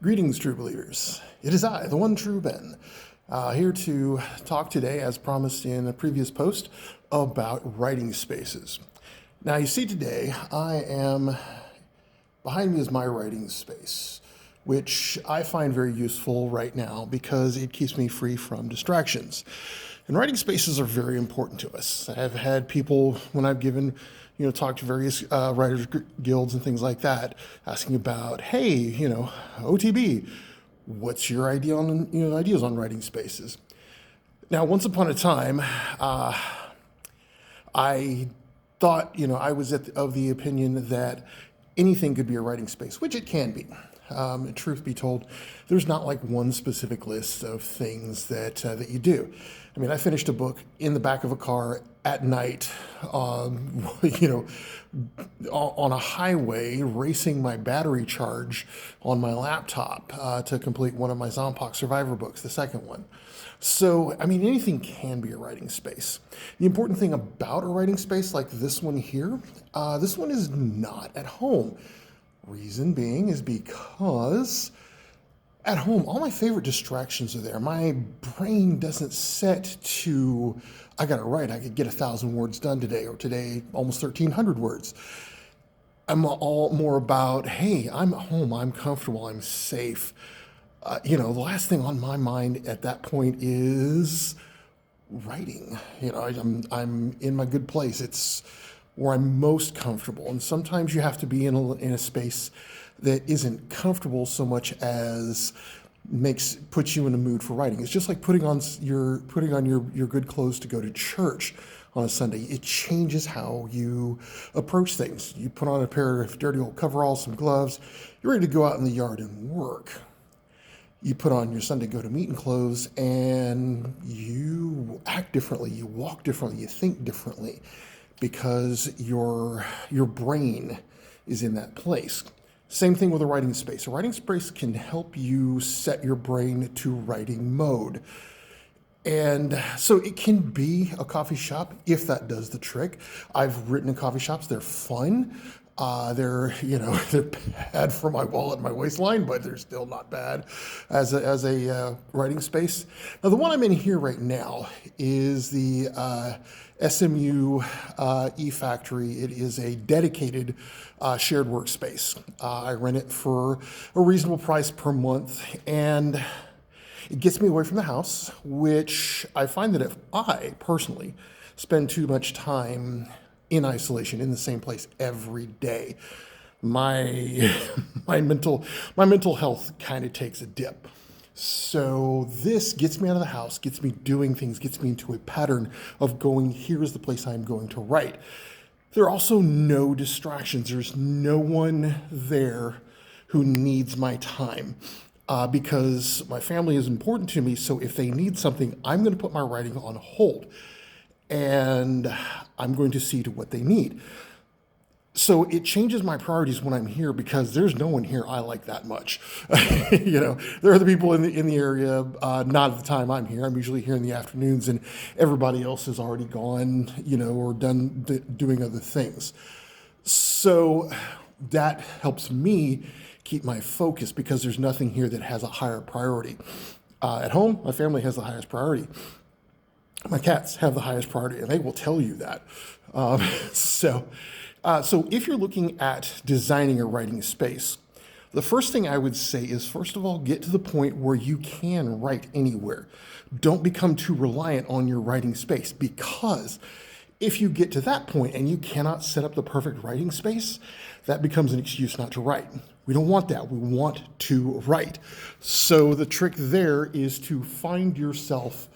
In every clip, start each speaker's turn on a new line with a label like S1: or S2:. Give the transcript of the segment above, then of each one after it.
S1: Greetings, true believers. It is I, the one true Ben, here to talk today, as promised in a previous post, about writing spaces. Now, you see, today behind me is my writing space, which I find very useful right now because it keeps me free from distractions. And writing spaces are very important to us. I've had people, when I've given, talk to various writers guilds and things like that, asking about, hey, OTB, what's your idea on, ideas on writing spaces? Now, once upon a time, I thought, I was of the opinion that anything could be a writing space, which it can be. Truth be told, there's not like one specific list of things that you do. I mean, I finished a book in the back of a car at night, on a highway, racing my battery charge on my laptop to complete one of my Zombie Survivor books, the second one. So, I mean, anything can be a writing space. The important thing about a writing space like this one here, this one is not at home. Reason being is because at home, all my favorite distractions are there. My brain doesn't set to, I gotta write, I could get 1,000 words done today, or today, almost 1,300 words. I'm all more about, hey, I'm at home, I'm comfortable, I'm safe. The last thing on my mind at that point is writing. I'm in my good place. It's where I'm most comfortable. And sometimes you have to be in a space that isn't comfortable so much as puts you in a mood for writing. It's just like putting on your good clothes to go to church on a Sunday. It changes how you approach things. You put on a pair of dirty old coveralls, some gloves, you're ready to go out in the yard and work. You put on your Sunday go to meeting clothes and you act differently, you walk differently, you think differently, because your brain is in that place. Same thing with a writing space. A writing space can help you set your brain to writing mode. And so it can be a coffee shop if that does the trick. I've written in coffee shops. They're fun. They're bad for my wallet and my waistline, but they're still not bad as a writing space. Now, the one I'm in here right now is the SMU E-Factory. It is a dedicated shared workspace. I rent it for a reasonable price per month, and it gets me away from the house, which I find that if I personally spend too much time in isolation in the same place every day, my mental health kind of takes a dip. So this gets me out of the house, gets me doing things, gets me into a pattern of going, here is the place I'm going to write. There are also no distractions. There's no one there who needs my time. Because my family is important to me, so if they need something, I'm going to put my writing on hold, and I'm going to see to what they need. So it changes my priorities when I'm here because there's no one here I like that much. There are the people in the area, not at the time I'm here. I'm usually here in the afternoons, and everybody else has already gone, or done doing other things. So that helps me keep my focus because there's nothing here that has a higher priority. At home, my family has the highest priority. My cats have the highest priority, and they will tell you that. So if you're looking at designing a writing space, the first thing I would say is, first of all, get to the point where you can write anywhere. Don't become too reliant on your writing space, because if you get to that point and you cannot set up the perfect writing space, that becomes an excuse not to write. We don't want that. We want to write. So the trick there is to find yourself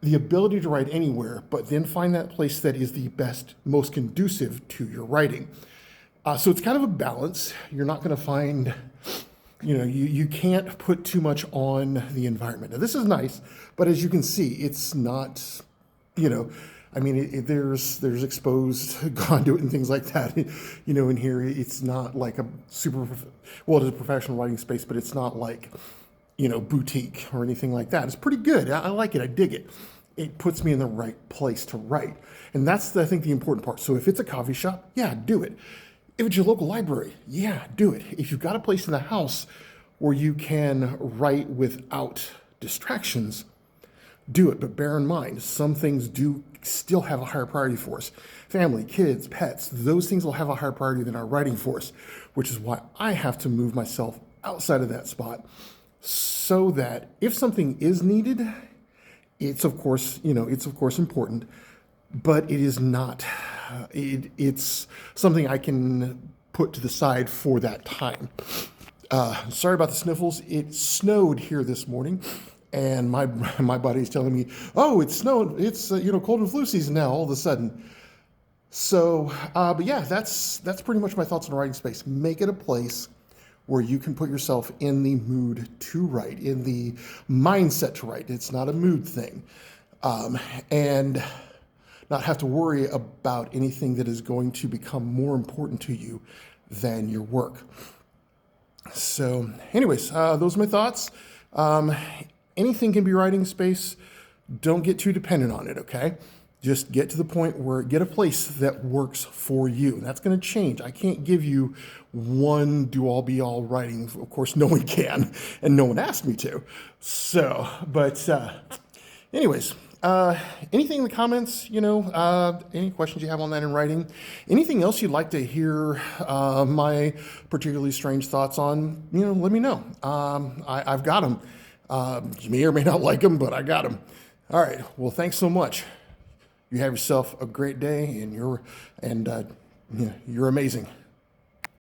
S1: the ability to write anywhere, but then find that place that is the best, most conducive to your writing. So it's kind of a balance. You're not going to find, you can't put too much on the environment. Now, this is nice, but as you can see, it's not, there's exposed conduit and things like that. In here, it's not like it is a professional writing space, but it's not like, boutique or anything like that. It's pretty good. I like it. I dig it. It puts me in the right place to write. And that's, I think, the important part. So if it's a coffee shop, yeah, do it. If it's your local library, yeah, do it. If you've got a place in the house where you can write without distractions, do it. But bear in mind, some things do still have a higher priority for us. Family, kids, pets, those things will have a higher priority than our writing for us, which is why I have to move myself outside of that spot so that if something is needed, it's of course, it's of course important, but it is not, it's something I can put to the side for that time. Sorry about the sniffles. It snowed here this morning, and my body's telling me, oh, it's snowed. It's cold and flu season now. All of a sudden. So, but yeah, that's pretty much my thoughts on writing space. Make it a place where you can put yourself in the mood to write, in the mindset to write. It's not a mood thing, and not have to worry about anything that is going to become more important to you than your work. So anyways, those are my thoughts. Anything can be writing space. Don't get too dependent on it, okay? Just get to the point where get a place that works for you. That's going to change. I can't give you one do-all be-all writing. Of course, no one can, and no one asked me to. So, but anyways, anything in the comments, any questions you have on that in writing, anything else you'd like to hear my particularly strange thoughts on, let me know. I've got them. You may or may not like them, but I got them. All right. Well, thanks so much. You have yourself a great day, and you're amazing.